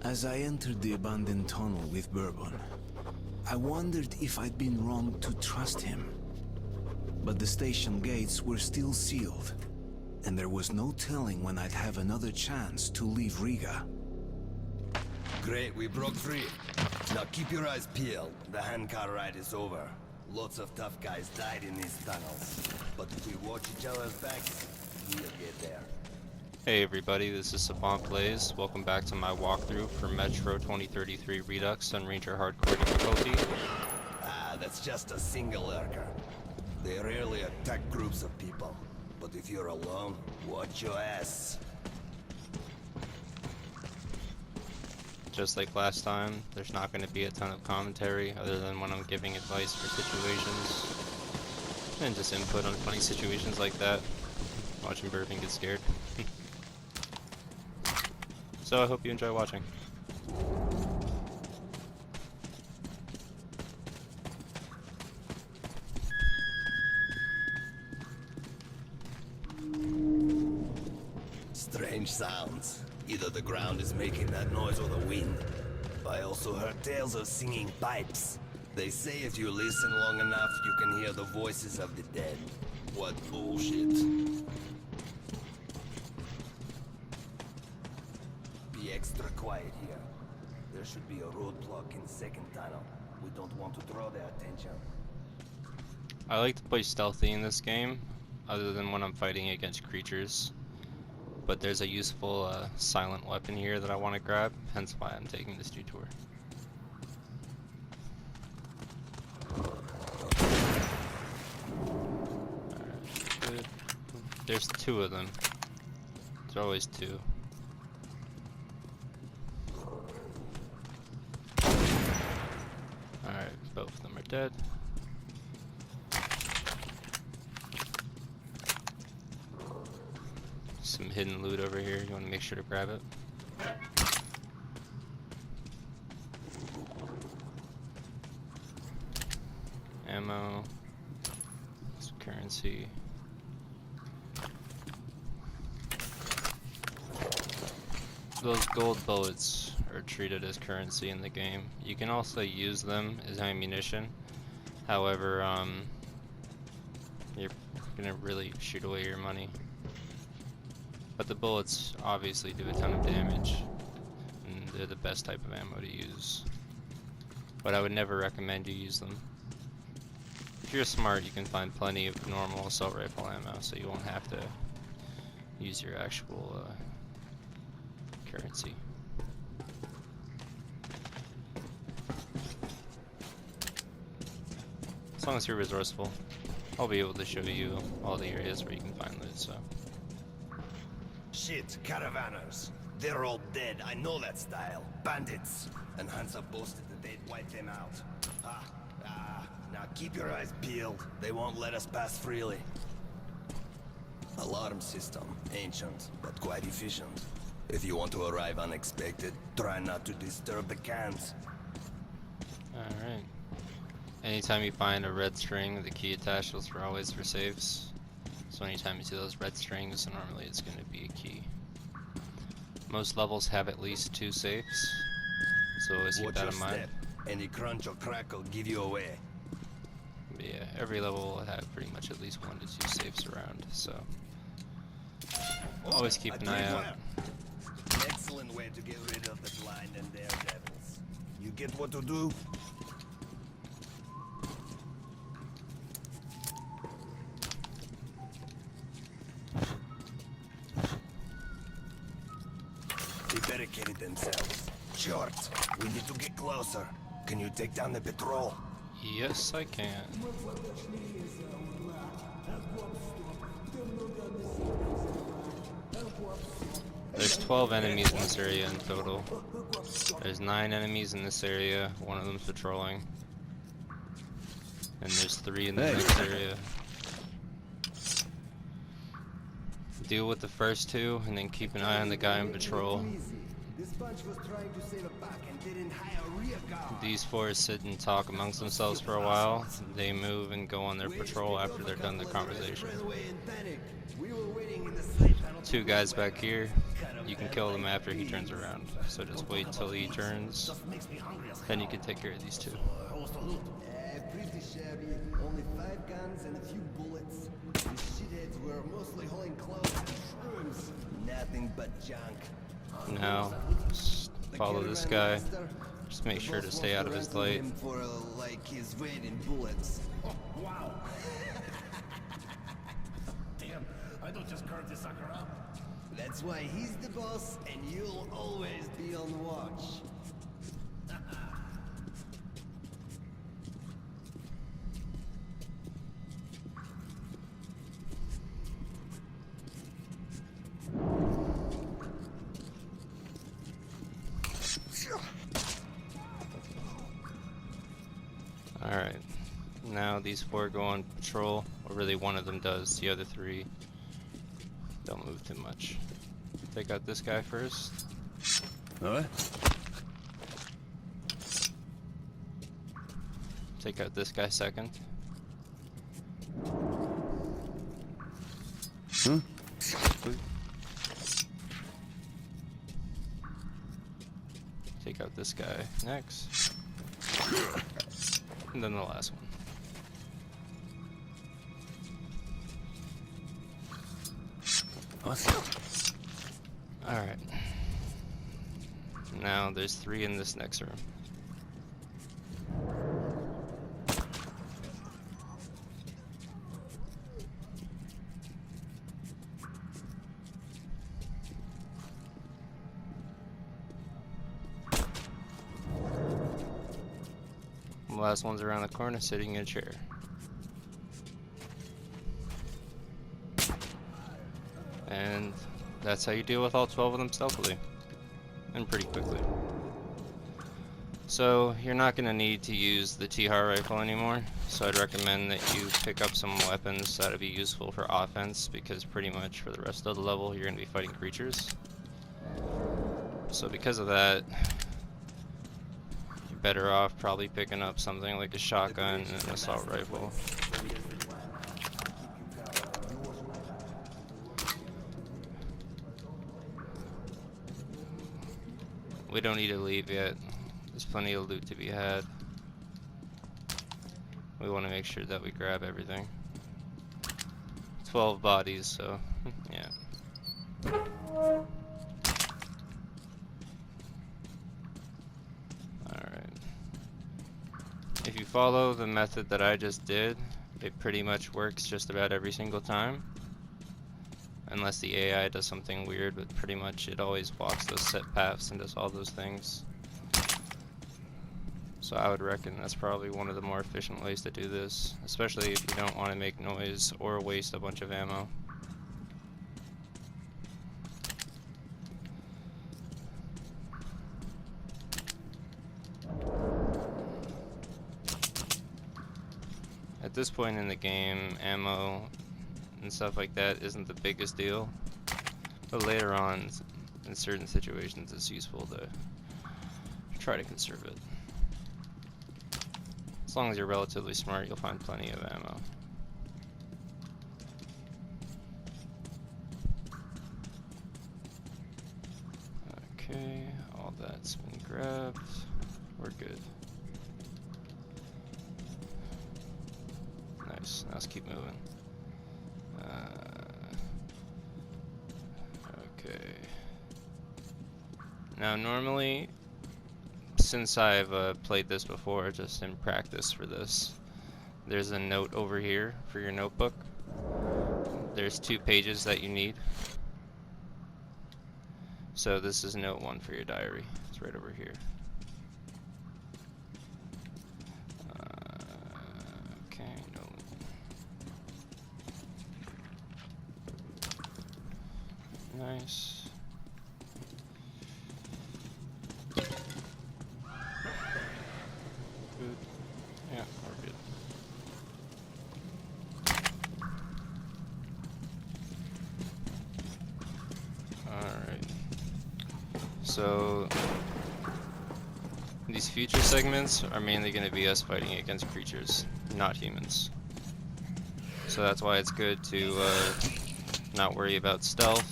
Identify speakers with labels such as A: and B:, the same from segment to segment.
A: As I entered the abandoned tunnel with Bourbon, I wondered if I'd been wrong to trust him. But the station gates were still sealed, and there was no telling when I'd have another chance to leave Riga.
B: Great, we broke free. Now keep your eyes peeled. The handcar ride is over. Lots of tough guys died in these tunnels. But if we watch each other's backs, we'll get there.
C: Hey everybody, this is Savant Blaze. Welcome back to my walkthrough for Metro 2033 Redux on Ranger Hardcore difficulty.
B: Ah, that's just a single lurker. They rarely attack groups of people. But if you're alone, watch your ass.
C: Just like last time, there's not going to be a ton of commentary other than when I'm giving advice for situations. And just input on funny situations like that. Watching Bourbon get scared. So I hope you enjoy watching.
B: Strange sounds. Either the ground is making that noise or the wind. I also heard tales of singing pipes. They say if you listen long enough, you can hear the voices of the dead. What bullshit. Be extra quiet here. There should be a roadblock in the second tunnel. We don't want to draw their attention.
C: I like to play stealthy in this game, other than when I'm fighting against creatures. But there's a useful silent weapon here that I want to grab, hence why I'm taking this detour. Alright, good. There's two of them. There's always two. Alright, both of them are dead. Some hidden loot over here, you want to make sure to grab it. Ammo, some currency. Those gold bullets are treated as currency in the game. You can also use them as ammunition. However, you're gonna really shoot away your money. But the bullets obviously do a ton of damage, and they're the best type of ammo to use. But I would never recommend you use them. If you're smart, you can find plenty of normal assault rifle ammo, so you won't have to use your actual currency. As long as you're resourceful, I'll be able to show you all the areas where you can find loot, so.
B: Shit, caravanners. They're all dead, I know that style. Bandits. And Hansa boasted that they'd wipe them out. Now keep your eyes peeled. They won't let us pass freely. Alarm system. Ancient, but quite efficient. If you want to arrive unexpected, try not to disturb the cans.
C: Alright. Anytime you find a red string with a key attached, those are always for safes. So anytime you see those red strings, normally it's going to be a key. Most levels have at least 2 safes, so always keep that in mind.
B: Any crunch or crack will give you away.
C: But yeah, every level will have pretty much at least 1 to 2 safes around, so always keep an eye out.
B: An excellent way to get rid of the blind and daredevils. You get what to do? They barricaded themselves. Short, we need to get closer. Can you take down the patrol?
C: Yes, I can. There's 12 enemies in this area in total. There's 9 enemies in this area, one of them's patrolling. And there's 3 in the next area. Deal with the first 2, and then keep an eye on the guy on patrol. These 4 sit and talk amongst themselves for a while. They move and go on their patrol after they're done the conversation. 2 guys back here. you can kill them after he turns around. So just wait till he turns, then you can take care of these two.
B: Pretty shabby. Only 5 guns and a few bullets. These shitheads were mostly hauling clothes and shrooms. Nothing but junk.
C: Now, just follow this guy. Just make sure to stay out of his light.
B: For like his weight in bullets.
D: Oh, wow. Damn, I don't just carve this sucker up.
B: That's why he's the boss, and you'll always be on watch.
C: Alright, now these 4 go on patrol, or really one of them does, the other 3 don't move too much. Take out this guy first.
B: What?
C: Take out this guy second. Take out this guy next. And then the last one. Alright. Now there's 3 in this next room. The last one's around the corner sitting in a chair. And that's how you deal with all 12 of them stealthily. And pretty quickly. So you're not going to need to use the T-Har rifle anymore. So I'd recommend that you pick up some weapons that'll be useful for offense, because pretty much for the rest of the level you're going to be fighting creatures. So because of that, you're better off probably picking up something like a shotgun and an assault rifle. We don't need to leave yet. There's plenty of loot to be had. We want to make sure that we grab everything. 12 bodies, so yeah. Alright. If you follow the method that I just did, it pretty much works just about every single time. Unless the AI does something weird, but pretty much it always walks those set paths and does all those things. So I would reckon that's probably one of the more efficient ways to do this, especially if you don't want to make noise or waste a bunch of ammo. At this point in the game, ammo and stuff like that isn't the biggest deal, but later on in certain situations it's useful to try to conserve it. As long as you're relatively smart, you'll find plenty of ammo. Okay, all that's been grabbed. We're good. Nice, now let's keep moving. Okay. Now normally, since I've played this before, just in practice for this, there's a note over here for your notebook. There's 2 pages that you need. So this is note 1 for your diary. It's right over here. Okay, no. Nice. Good. Yeah, we're good. Alright. So these future segments are mainly going to be us fighting against creatures, not humans. So that's why it's good to not worry about stealth.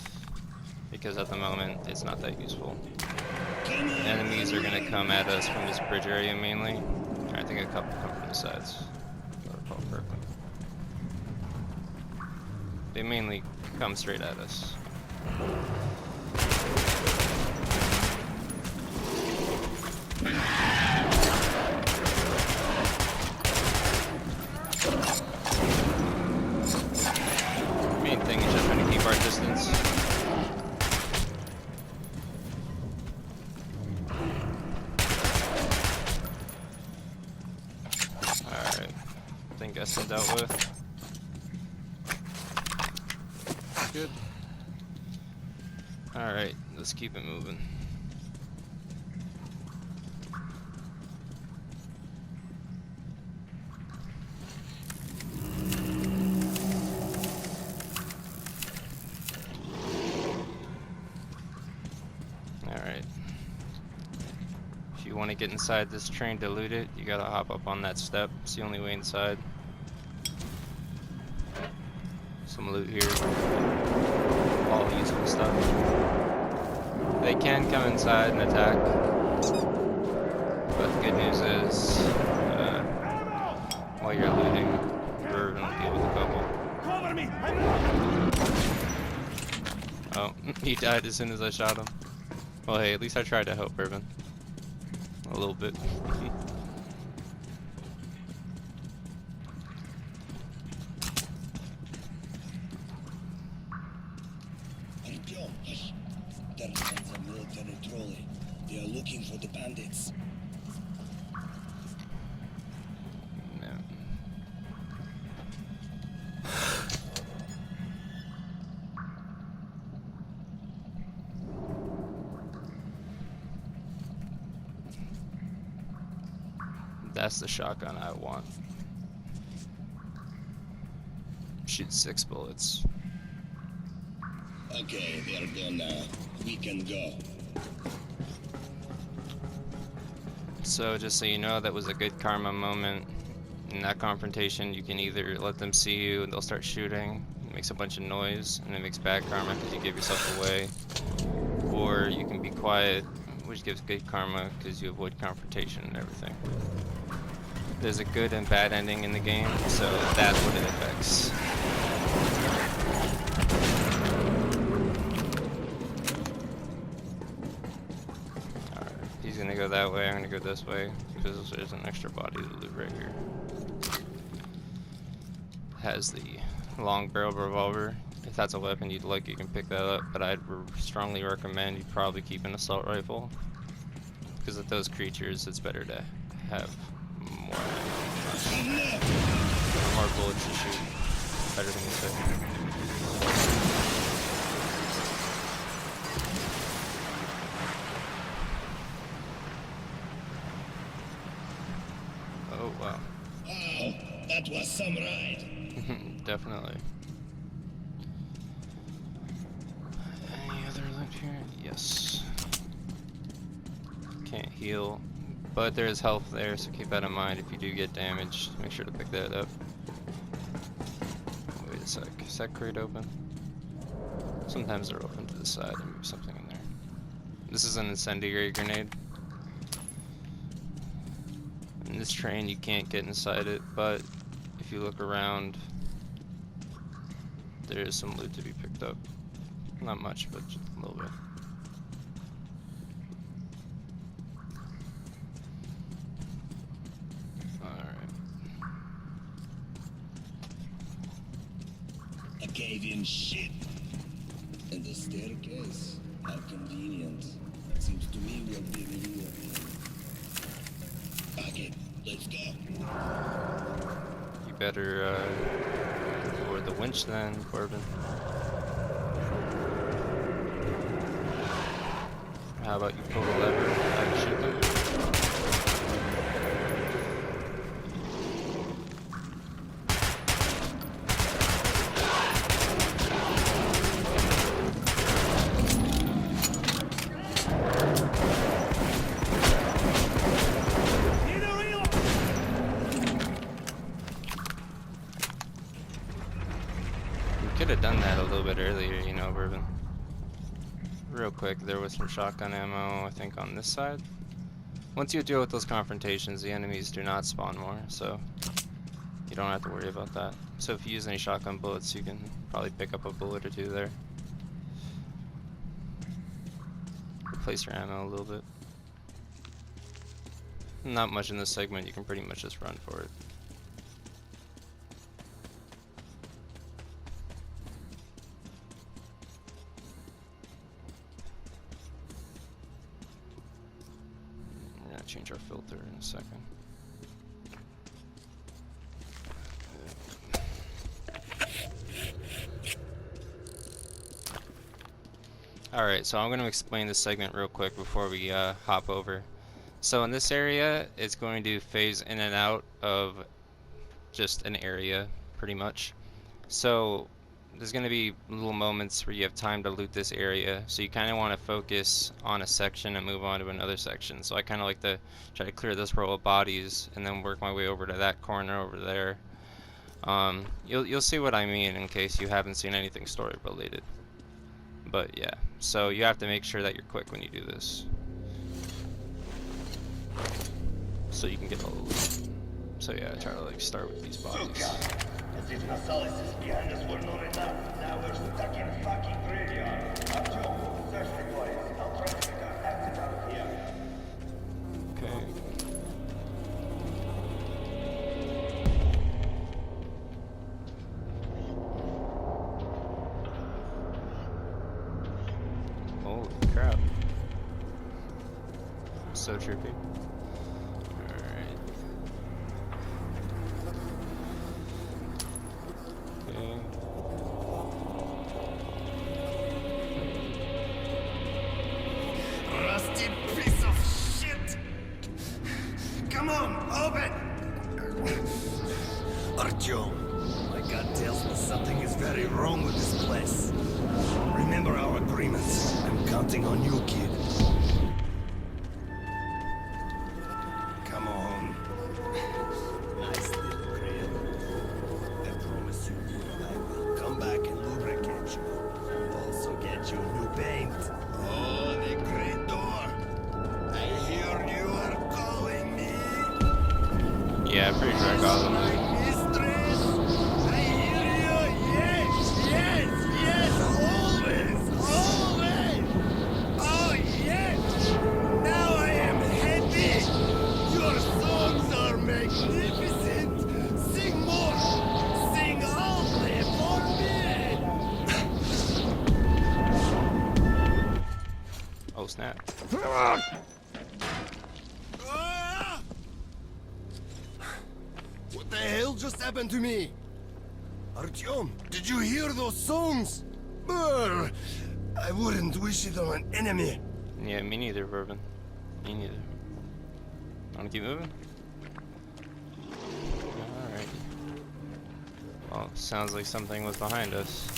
C: because at the moment it's not that useful. Enemies are gonna come at us from this bridge area mainly. I think a couple come from the sides. If I recall correctly. They mainly come straight at us. Main thing is just trying to keep our distance. Alright. I think that's been dealt with. Good. Alright, let's keep it moving. Alright. If you want to get inside this train to loot it, you gotta hop up on that step. It's the only way inside. Some loot here. All useful stuff. They can come inside and attack. But the good news is, while you're looting, we're gonna deal with a couple.
D: Cover me!
C: Oh, he died as soon as I shot him. Well, hey, at least I tried to help Irvin. A little bit.
B: There's a military trolley. They are looking for the bandits.
C: No. That's the shotgun I want. Shoot 6 bullets.
B: Okay, they are gone now. We can go.
C: So just so you know, that was a good karma moment. In that confrontation, you can either let them see you and they'll start shooting. It makes a bunch of noise and it makes bad karma because you give yourself away. Or you can be quiet, which gives good karma because you avoid confrontation and everything. There's a good and bad ending in the game, so that's what it affects. Alright, he's gonna go that way, I'm gonna go this way, because there's an extra body to loot right here. Has the long barrel revolver. If that's a weapon you'd like, you can pick that up, but I'd strongly recommend you probably keep an assault rifle. Because with those creatures, it's better to have more bullets to shoot. Better than you say. Oh wow.
B: Wow, that was some ride.
C: Definitely. Any other loot here? Yes. Can't heal. But there is health there, so keep that in mind. If you do get damaged, make sure to pick that up. Wait a sec. Is that crate open? Sometimes they're open to the side and move something in there. This is an incendiary grenade. In this train, you can't get inside it, but if you look around, there is some loot to be picked up. Not much, but just a little bit.
B: Cave-in shit. And the staircase. How convenient. Seems to me we'll be here. Okay, let's go.
C: You better board the winch then, Corbin. How about you pull the lever and shoot them? Could have done that a little bit earlier, you know, Bourbon. real quick, there was some shotgun ammo, I think, on this side. Once you deal with those confrontations, the enemies do not spawn more, so you don't have to worry about that. So if you use any shotgun bullets, you can probably pick up a bullet or two there. Replace your ammo a little bit. Not much in this segment, you can pretty much just run for it. We're gonna change our filter in a second. Alright, so I'm going to explain this segment real quick before we hop over. So in this area, it's going to phase in and out of just an area, pretty much. So there's going to be little moments where you have time to loot this area, so you kind of want to focus on a section and move on to another section. So I kind of like to try to clear this row of bodies and then work my way over to that corner over there. You'll see what I mean in case you haven't seen anything story related. But yeah, so you have to make sure that you're quick when you do this, so you can get all the loot. So yeah, try to like start with these bodies.
D: As if Nasalis' behind us were not enough. Now we're stuck in a fucking graveyard. Artyom, search the place. I'll try to figure out exit out of here.
C: Okay. Holy crap. So trippy. Alright. Okay.
B: Rusty piece of shit! Come on, open! Artyom, my gut tells me something is very wrong with this place. Remember our agreements. I'm counting on you, kid. Come on. Nice little crib. I promise you, I will come back and lubricate you. Also get you new paint. Oh, the great door. I hear you are calling me.
C: Yeah, pretty sure I got them.
B: My mistress. I hear you. Yes, yes, yes. Always, always. Oh, yes. Now I am happy. Your songs are magnificent. Sing more. Sing only for me.
C: Oh snap.
B: Ah! What the hell just happened to me? Artyom, did you hear those songs? Brr, I wouldn't wish it on an enemy.
C: Yeah, me neither, Bourbon. Me neither. Wanna keep moving? Alright. Well, sounds like something was behind us.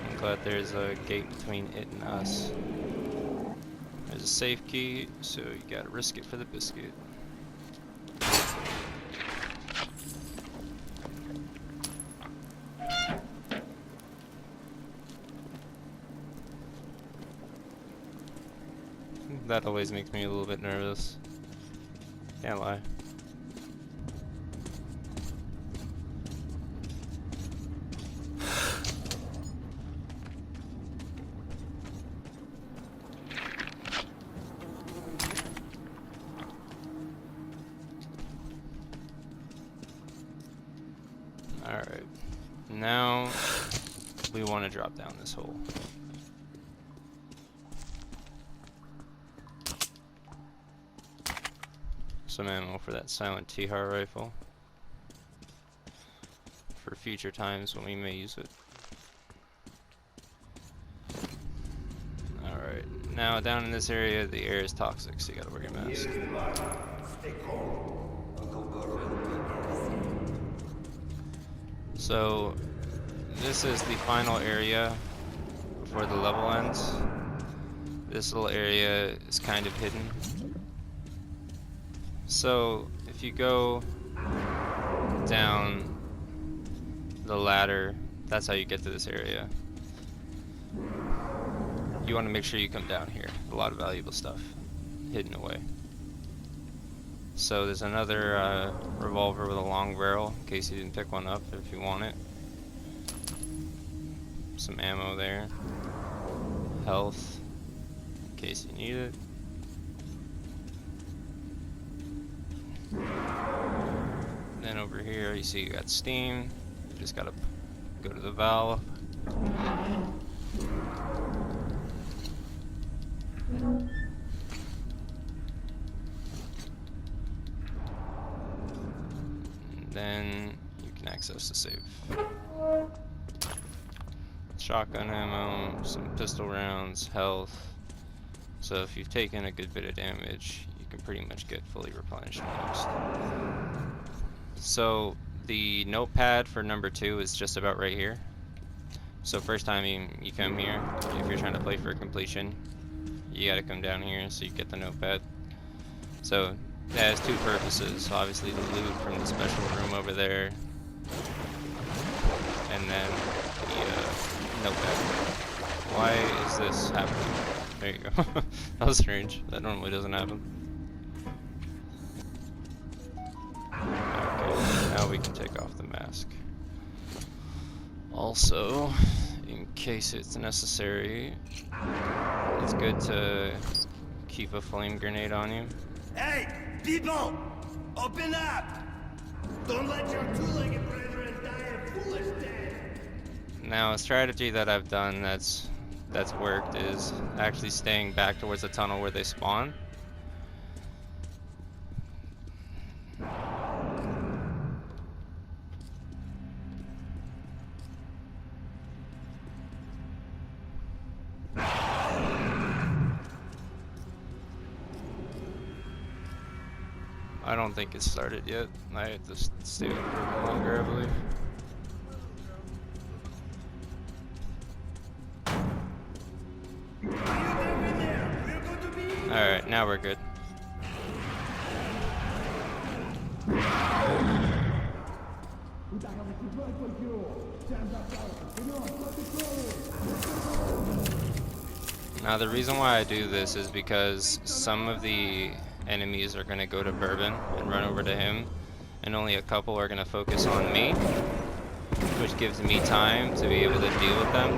C: I'm glad there's a gate between it and us. There's a safe key, so you gotta risk it for the biscuit. That always makes me a little bit nervous. Can't lie. Alright. Now we want to drop down this hole. Some ammo for that silent T-Har rifle for future times when we may use it. Alright, now down in this area the air is toxic, so you gotta wear your mask. So this is the final area before the level ends. This little area is kind of hidden. So if you go down the ladder, that's how you get to this area. you want to make sure you come down here. A lot of valuable stuff hidden away. So there's another revolver with a long barrel, in case you didn't pick one up if you want it. Some ammo there. Health, in case you need it. Then over here you see you got steam. You just gotta go to the valve. Then you can access the safe. Shotgun ammo, some pistol rounds, health. So if you've taken a good bit of damage, you can pretty much get fully replenished next. So the notepad for number 2 is just about right here. So first time you come here, if you're trying to play for completion, you gotta come down here so you get the notepad. So it has 2 purposes. Obviously the loot from the special room over there, and then the notepad. Why is this happening? There you go. That was strange. That normally doesn't happen. Okay, now we can take off the mask. Also, in case it's necessary, it's good to keep a flame grenade on you.
B: Hey, people! Open up! Don't let your two-legged brethren die a foolish death!
C: Now, a strategy that I've done that's worked is actually staying back towards the tunnel where they spawn. I don't think it's started yet. I have to stay for a bit longer, I believe. Alright, now we're good. Now the reason why I do this is because some of the enemies are going to go to Bourbon and run over to him, and only a couple are going to focus on me, which gives me time to be able to deal with them.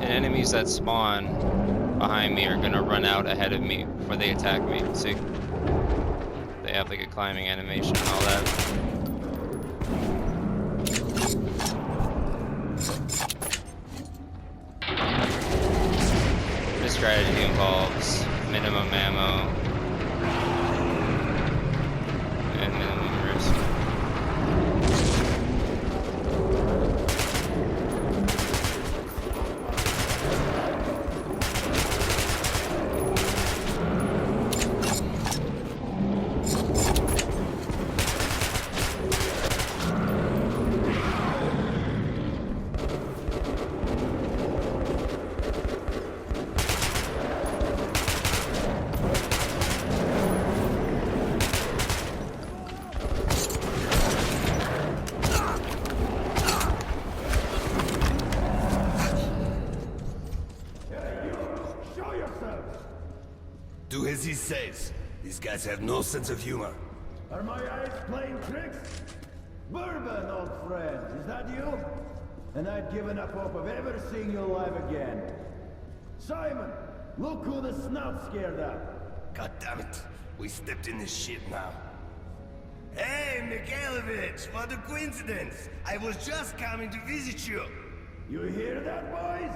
C: And enemies that spawn behind me are going to run out ahead of me before they attack me. See? They have like a climbing animation and all that. This strategy involves minimum ammo and minimum risk.
B: Do as he says. These guys have no sense of humor.
D: Are my eyes playing tricks? Bourbon, old friend, is that you? And I'd given up hope of ever seeing you alive again. Simon, look who the snout scared up.
B: God damn it. We stepped in this shit now. Hey, Mikhailovich, what a coincidence. I was just coming to visit you.
D: You hear that, boys?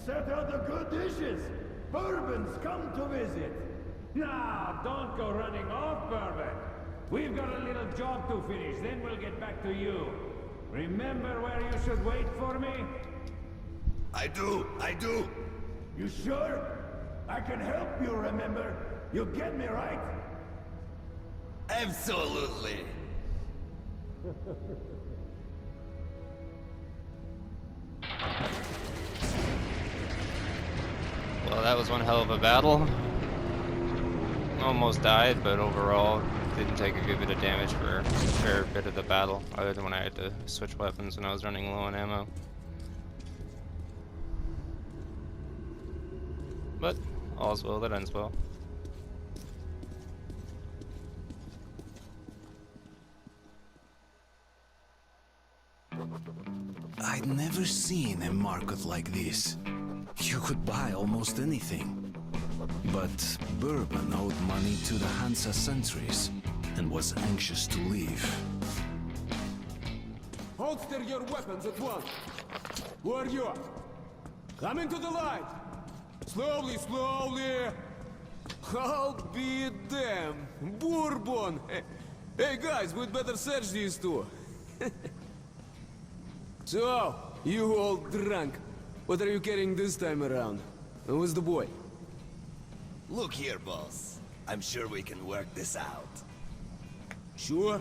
D: Set out the good dishes. Bourbon's come to visit.
E: Nah, don't go running off, Bourbon. We've got a little job to finish, then we'll get back to you. Remember where you should wait for me?
B: I do.
D: You sure? I can help you remember. You get me right?
B: Absolutely.
C: Well, that was one hell of a battle. Almost died, but overall didn't take a good bit of damage for a fair bit of the battle, other than when I had to switch weapons when I was running low on ammo. but all's well that ends well.
A: I'd never seen a market like this. You could buy almost anything. But Bourbon owed money to the Hansa sentries and was anxious to leave.
F: Holster your weapons at once. Who are you? Come into the light. Slowly, slowly. I'll be damned. Bourbon. Hey guys, we'd better search these two. So, you all drunk. What are you carrying this time around? Who's the boy?
B: Look here, boss. I'm sure we can work this out.
F: Sure?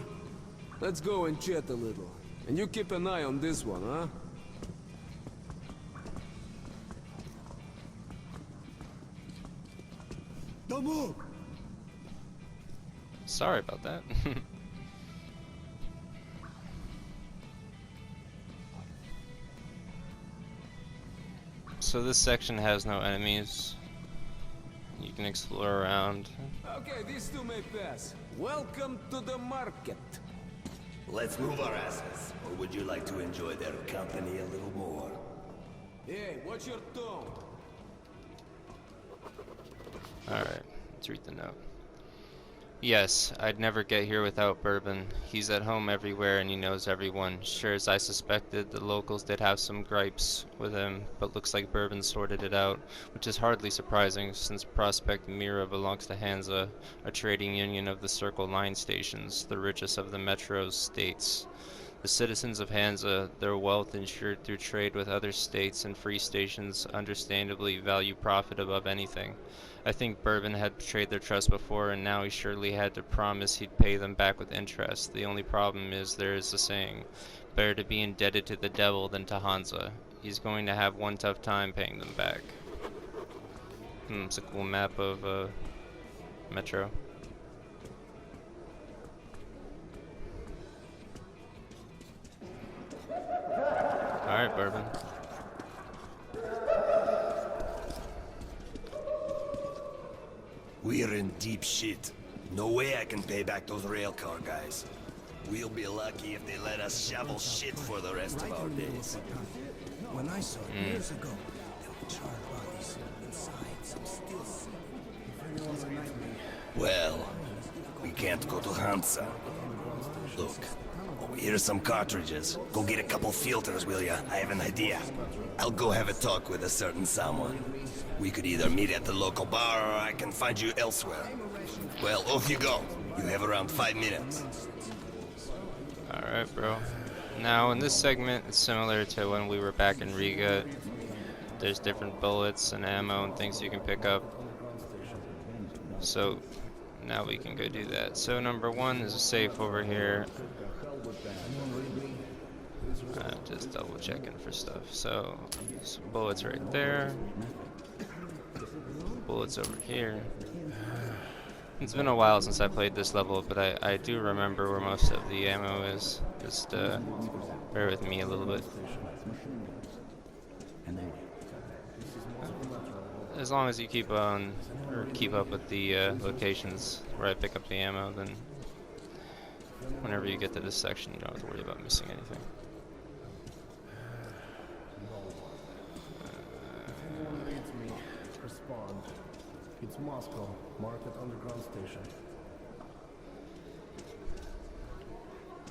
F: Let's go and chat a little. And you keep an eye on this one, huh? Don't move!
C: Sorry about that. So this section has no enemies. You can explore around.
F: Okay, these two may pass. Welcome to the market.
B: Let's move our asses. Or would you like to enjoy their company a little more?
F: Hey, watch your tone.
C: Alright, let's read the note. Yes, I'd never get here without Bourbon. He's at home everywhere and he knows everyone. Sure, as I suspected, the locals did have some gripes with him, but looks like Bourbon sorted it out, which is hardly surprising since Prospect Mira belongs to Hansa, a trading union of the Circle Line stations, the richest of the Metro's states. The citizens of Hansa, their wealth ensured through trade with other states and free stations, understandably value profit above anything. I think Bourbon had betrayed their trust before, and now he surely had to promise he'd pay them back with interest. The only problem is there is a saying, better to be indebted to the devil than to Hansa. He's going to have one tough time paying them back. It's a cool map of Metro. Alright, Bourbon.
B: We're in deep shit. No way I can pay back those railcar guys. We'll be lucky if they let us shovel shit for the rest of our days.
A: When I saw it years ago, there were charred bodies inside some steel sea.
B: Well, we can't go to Hansa. Look, here's some cartridges. Go get a couple filters, will ya? I have an idea. I'll go have a talk with a certain someone. We could either meet at the local bar or I can find you elsewhere. Well, off you go. You have around 5 minutes.
C: Alright, bro. Now, in this segment, it's similar to when we were back in Riga. There's different bullets and ammo and things you can pick up. So, now we can go do that. So, number one is a safe over here. Just double checking for stuff. So, some bullets right there. Bullets over here. It's been a while since I played this level, but I do remember where most of the ammo is. Just bear with me a little bit. As long as you keep on, or keep up with the locations where I pick up the ammo, then whenever you get to this section, you don't have to worry about missing anything.
G: Respond. It's Moscow, Market Underground Station.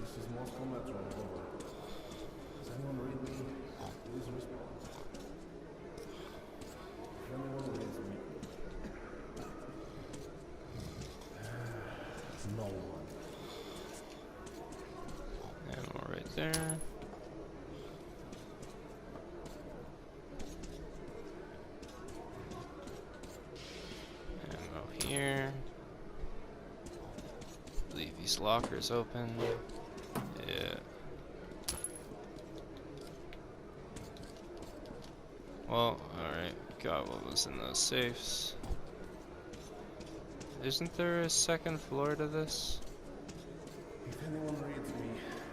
G: This is Moscow Metro, over. Does anyone read me? Please respond. If anyone reads me. No one.
C: Ammo right there. Here. Leave these lockers open. Yeah. Well, alright. Got what was in those safes. Isn't there a second floor to this?
G: If anyone reads me,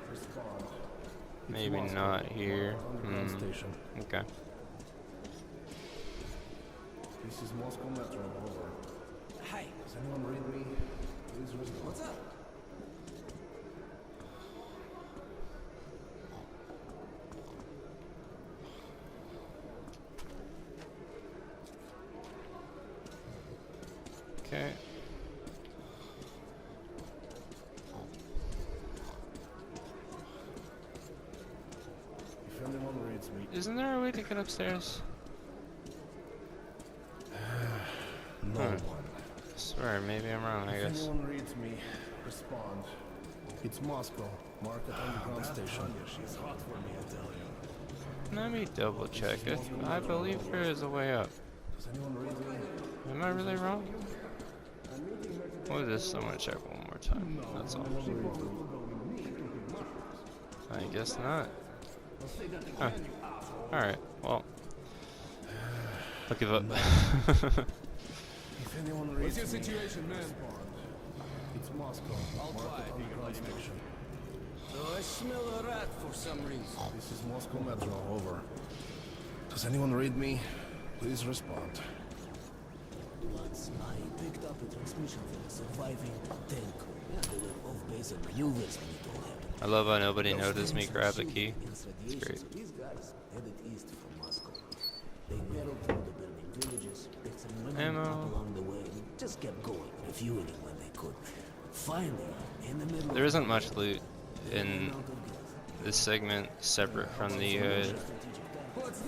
G: respond. It's
C: Maybe
G: Moscow,
C: not here.
G: Underground Station.
C: Okay.
G: This is Moscow Metro, over.
B: Hi.
G: Does anyone read me? Please respond.
B: What's up?
C: Okay.
G: If anyone reads me,
C: Isn't there a way to get upstairs?
G: no
C: Huh.
G: one.
C: I swear, maybe I'm wrong, I
G: If
C: guess.
G: anyone reads me, respond. It's Moscow, Market Underground Station. She's hot for me, I tell you.
C: Let me double check it. I believe there is a way up.
G: Does anyone read me?
C: Am I really wrong? What is this? I'm gonna check one more time. That's all. I guess not. Huh. Alright, well. I'll give up.
G: If anyone reads
F: What's your
G: me,
F: situation, man?
G: respond. It's Moscow, Market Underground Station.
B: I smell a rat for some reason.
G: This is Moscow Metro, over. Does anyone read me? Please respond.
H: Once I picked up a transmission from a surviving tank. They were off base at maneuvers when it all happened.
C: I love how nobody noticed me grab the key.
H: It's
C: great.
H: So these guys headed east from Moscow. They barreled through the burning villages, picked some women
C: Ammo.
H: up along the way, and just kept going, refueling when they could. Finally, in the middle
C: There
H: of
C: isn't
H: the
C: much
H: night,
C: loot
H: they ran
C: in
H: out of gas.
C: this segment separate from the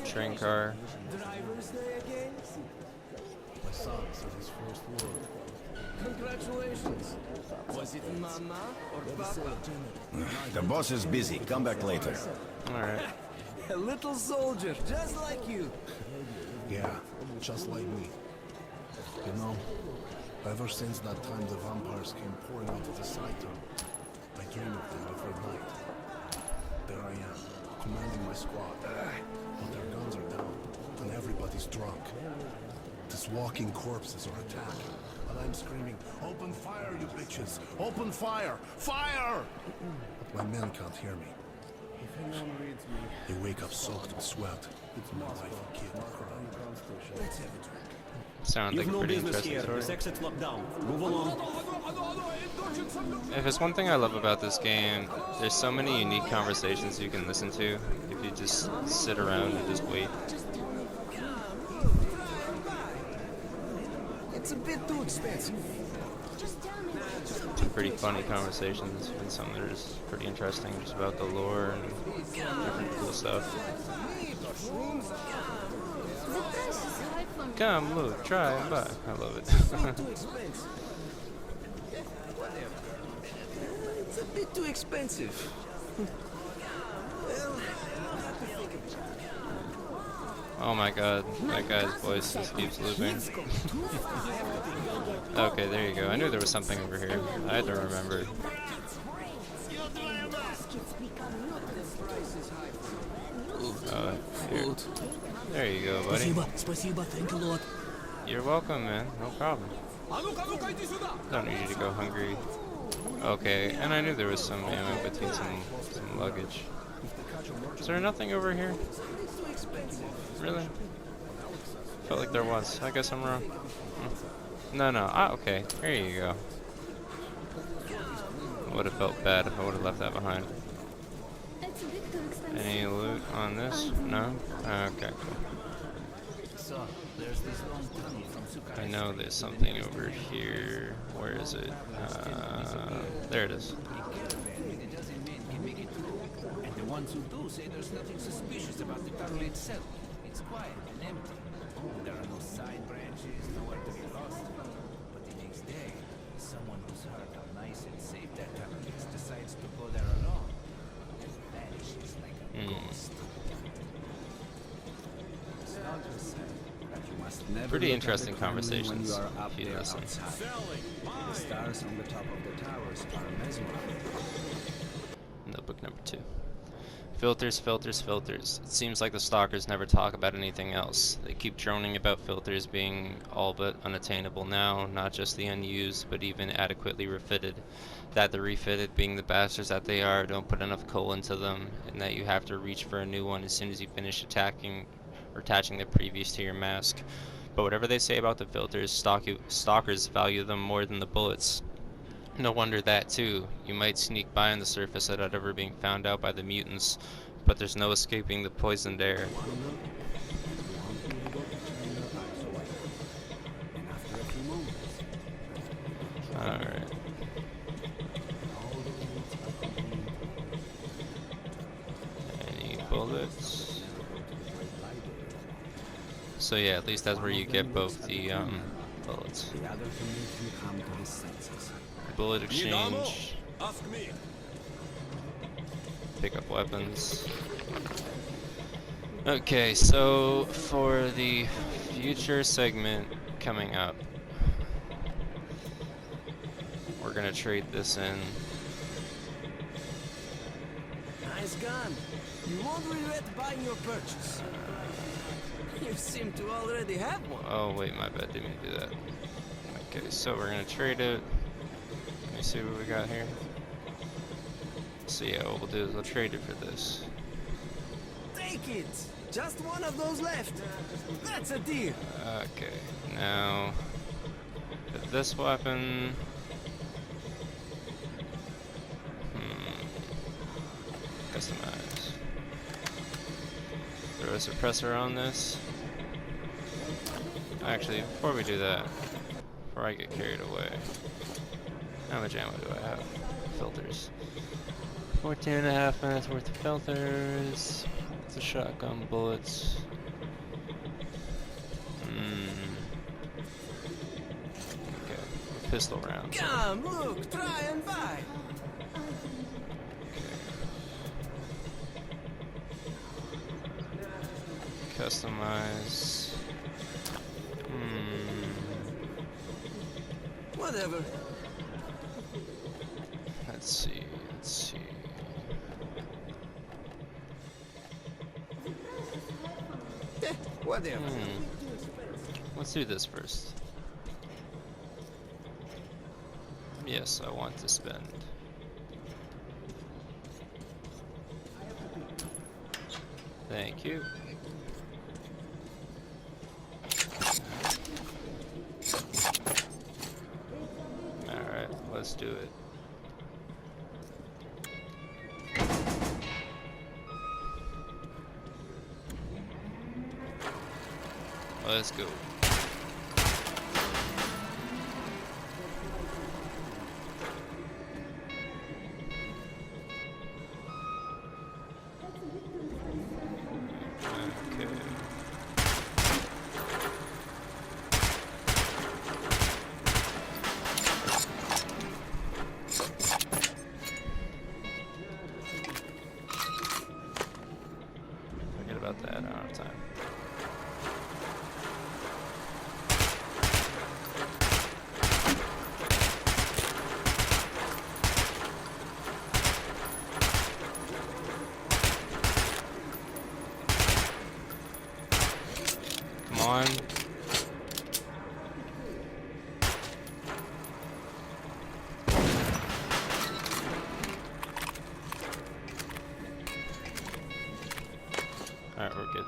C: train car.
B: Driver's Day again?
G: My son said his first word.
B: Congratulations. Was it Mama or Papa?
I: The boss is busy. Come back later.
C: Alright.
B: A little soldier, just like you.
G: Yeah, just like me. You know, ever since that time the vampires came pouring out of the Saito, I dream of them every night. There I am, commanding my squad. But their guns are down, and everybody's drunk. These walking corpses are attacking, and I'm screaming, "Open fire, you bitches! Open fire! Fire!" But my men can't hear me. If anyone reads me, they wake up soaked with sweat. It's my wife and kid crying. Let's have a drink.
C: Sounds like a pretty interesting story.
J: exit's locked down. Move along.
C: If it's one thing I love about this game, there's so many unique conversations you can listen to if you just sit around and just wait.
B: It's a bit too expensive.
C: Some pretty funny conversations and some that are just pretty interesting, just about the lore and different cool stuff. Come, look, try, and buy. I love it.
B: Too expensive. Whatever. It's a bit too expensive. Well, I'll have to think of it.
C: Oh my god, that guy's voice just keeps looping. Okay, there you go. I knew there was something over here. I had to remember. Here. There you go, buddy.
H: Спасибо, thank you, Lord.
C: You're welcome, man. No problem. Don't need you to go hungry. Okay, and I knew there was some ammo between some luggage. Is there nothing over here? Really? Felt like there was. I guess I'm wrong. No, no. Ah, okay. Here you go. I would have felt bad if I would have left that behind. Any loot on this? No? Okay, cool. I know there's something over here. Where is it? There it is.
J: And the ones who do say there's nothing suspicious about the tunnel itself. It's quiet and empty. There are no side branches, nowhere to get lost. But the next day, someone who's heard how nice and safe that tunnel is decides to go there alone. And vanishes like a ghost.
C: Pretty interesting conversations if you listen.
J: The stars on the top of the towers are mesmerizing.
C: Notebook number 2. Filters, filters, filters. It seems like the stalkers never talk about anything else. They keep droning about filters being all but unattainable now, not just the unused, but even adequately refitted. That the refitted, being the bastards that they are, don't put enough coal into them, and that you have to reach for a new one as soon as you finish attaching the previous to your mask. But whatever they say about the filters, stalkers value them more than the bullets. No wonder that too. You might sneak by on the surface without ever being found out by the mutants, but there's no escaping the poisoned air. Alright. Any bullets? So yeah, at least that's where you get both the bullets. Bullet exchange.
F: Ask me.
C: Pick up weapons. Okay, so for the future segment coming up, we're gonna trade this in.
H: Nice gun. You won't regret buying your purchase. You seem to already have one.
C: Oh wait, my bad, didn't mean to do that. Okay, so we're gonna trade it. Let me see what we got here. So yeah, what we'll do is we'll trade it for this.
H: Take it. Just one of those left. That's a deal.
C: Okay, now for this weapon. Customize. Throw a suppressor on this. Actually, before we do that, before I get carried away, how much ammo do I have? Filters. 14.5 minutes worth of filters. It's a shotgun bullets. Okay, pistol rounds.
H: Come, look, try and buy.
C: Customize.
H: Whatever.
C: Let's see, let's see.
H: Whatever.
C: Let's do this first. Yes, I want to spend. Thank you. Alright, let's do it. Let's go. Okay. Forget about that, I don't have time. Come on. Alright, we're good.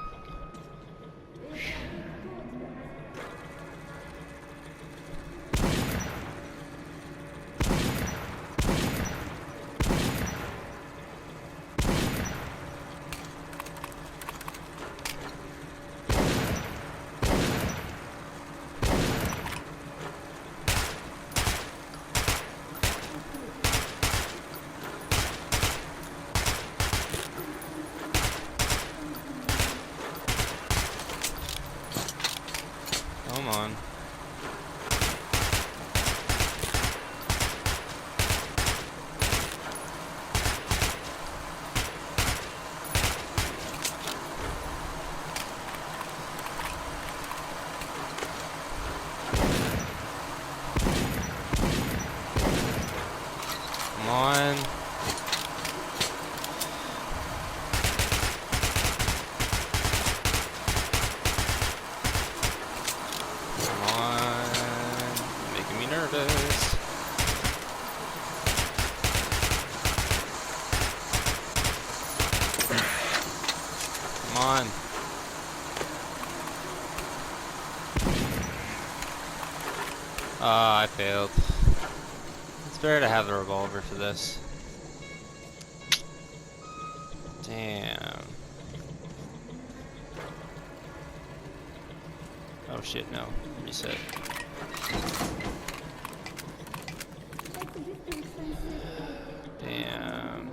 C: Come on. Come on. Come on. You're making me nervous. Come on. Ah, I failed. It's better to have the revolver for this. Damn. Oh shit, no. Reset. Damn.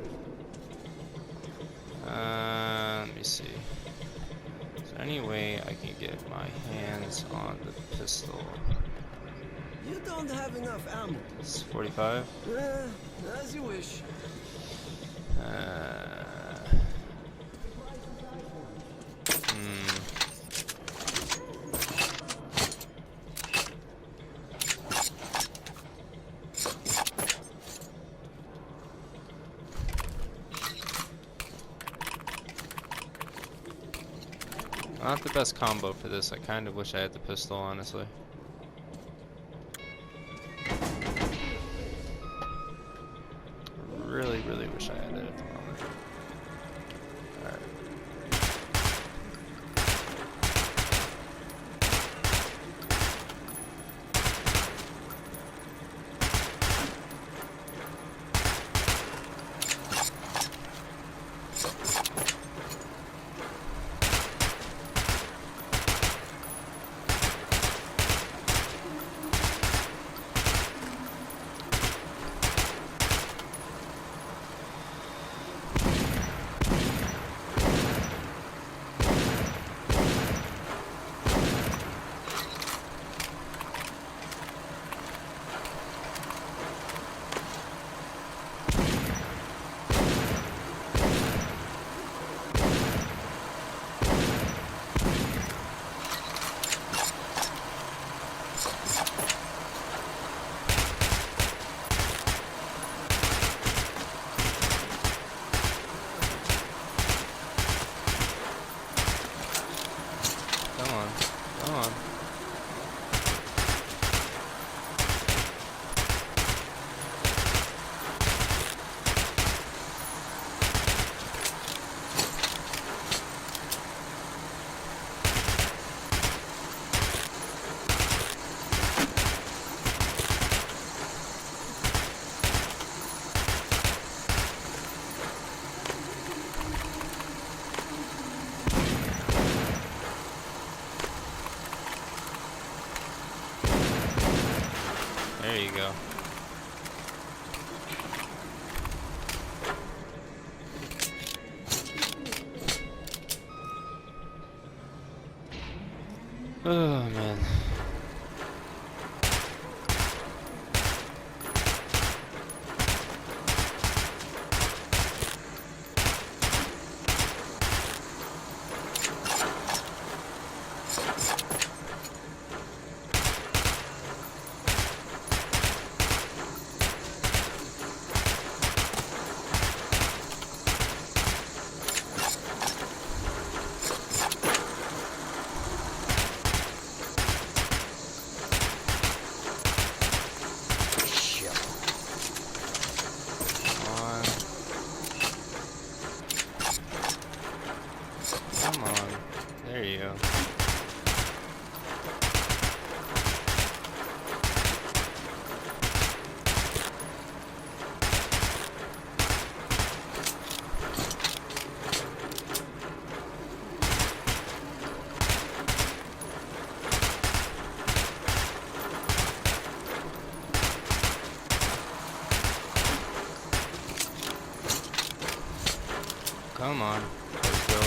C: Let me see. Is there any way I can get my hands on the pistol?
H: You don't have enough ammo.
C: It's 45.
H: As you wish.
C: Not the best combo for this. I kind of wish I had the pistol, honestly. Really wish I had it at the moment. Alright. Come on. There you go. Oh man. Come on. There you go. Come on. Let's go.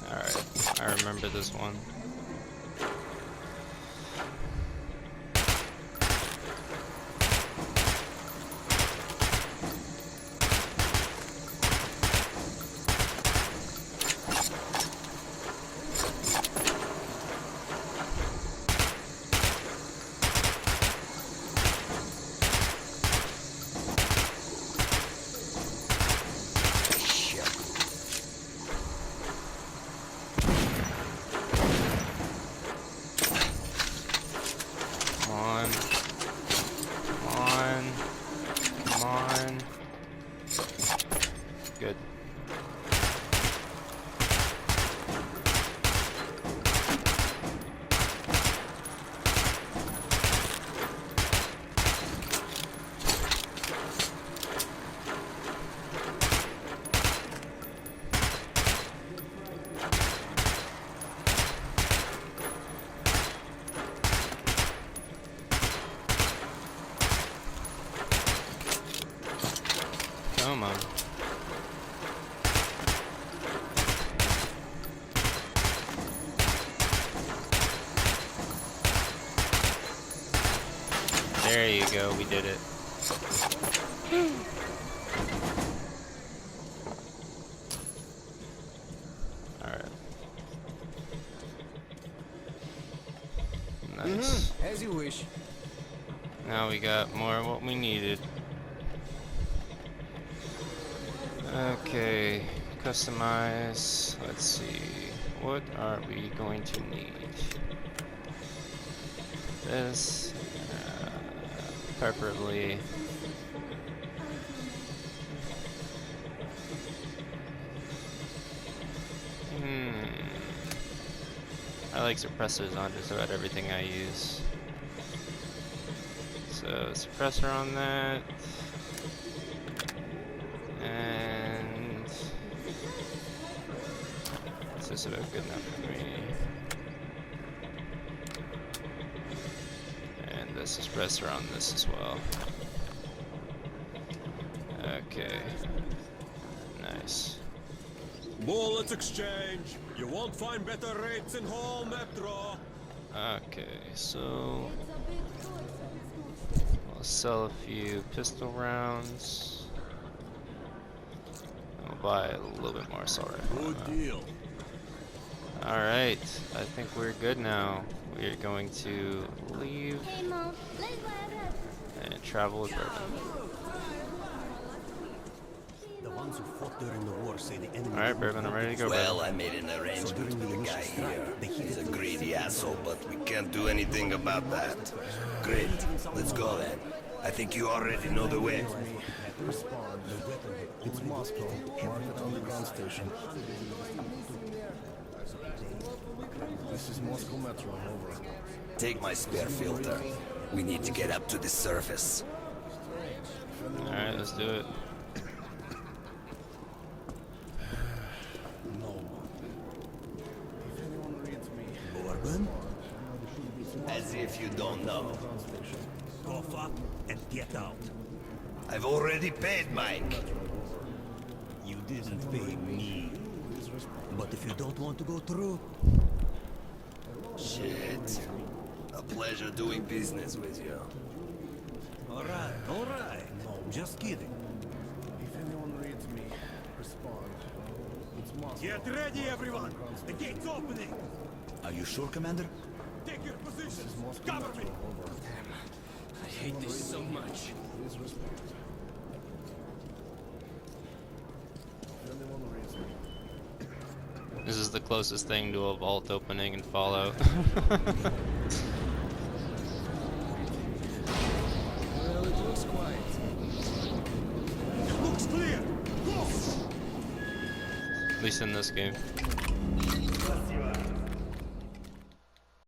C: Alright, I remember this one. There you go, we did it. Alright. Nice.
F: As you wish.
C: Now we got more of what we needed. Okay, customize. Let's see. What are we going to need? This, preferably. I like suppressors on just about everything I use. So suppressor on that. And is this about good enough for me? And the suppressor on this as well. Okay. Nice.
K: Bullets exchange. You won't find better rates in whole metro.
C: Okay, so I'll sell a few pistol rounds. I'll buy a little bit more assault rifle.
K: Good deal.
C: Alright, I think we're good now. We're going to leave and travel with Bourbon.
H: The ones who fought during the war say the enemy.
C: Alright, Bourbon, I'm ready to go,
B: Well,
C: Bourbon.
B: I made an arrangement with the guy here. He's a greedy asshole, but we can't do anything about that. Great. Let's go then. I think you already know the way.
G: Respond. It's Moscow. Market underground station. This is Moscow Metro. Over.
B: Take my spare filter. We need to get up to the surface.
C: Alright, let's do it.
G: No one. If anyone reads me,
H: Bourbon?
B: As if you don't know.
H: Cough up and get out.
B: I've already paid Mike.
H: You didn't pay me. But if you don't want to go through,
B: Shit. A pleasure doing business with you.
H: alright, alright. Just kidding.
G: if anyone reads me, respond. It's Moscow.
K: Get ready, everyone. The gate's opening.
H: Are you sure, Commander?
K: Take your positions.
G: Moscow
K: Cover me.
G: Metro. Over.
F: I hate this so much.
G: Please respond. If anyone reads me,
C: This is the closest thing to a vault opening in Fallout.
F: Well, it looks quiet.
K: Looks clear. Go.
C: At least in this game.